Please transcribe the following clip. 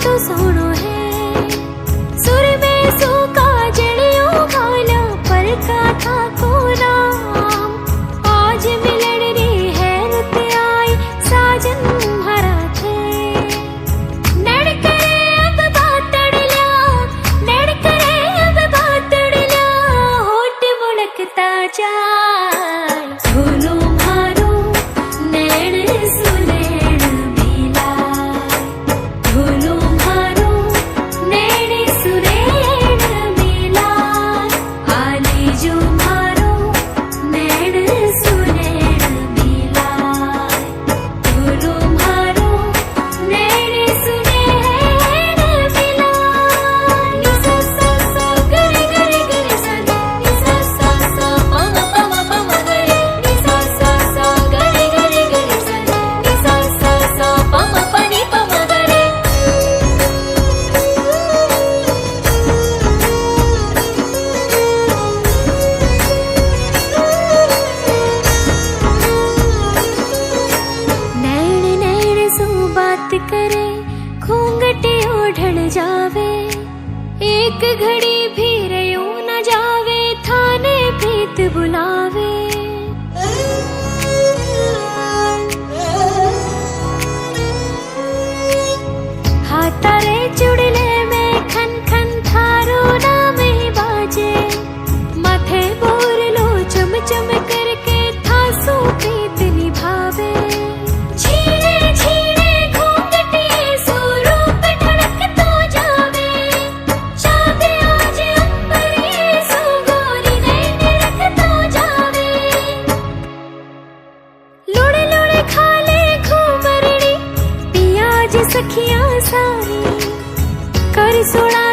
तो सोनो है सुर में सूखा जड़ियों वाला पर का था को नाम। आज मिलन रे है रुत आई साजन हरा थे नड़ करे अब बातड़ लिया नड़ करे अब बातड़ लिया होठ मुड़कता जाए झूलो मारो नैन सुनैन मिला झूलो मारो नैन सुनैन मिला आली जो मारो नैन सुनैन मिला झूलो मारो नैन सुनैन मिला। नि सा सा सा गरे गरे गरे सा नि सा सा सा पम पम पम गरे नि सा सा सा गरे गरे गरे सा नि सा सा सा पम पनि पम गरे। नैन नैन सो बात करे घूंघटे ओढ़ण जावे एक घड़ी भी रयो न जावे थाने प्रीत बुलावे। हाथा रे चुड़ले में खन खन थारो नाम ही बाजे माथे बोर लो चम चम करके थासो प्रीत निभावे। छीने छीने घूंघटे सो रूप ढड़क तो जावे चाँद आज अंबरे सो गोरी नैन रख तो जावे। लुड़ लुड़ खाले घूमरड़ी पियाज सखियां सारी कर सुना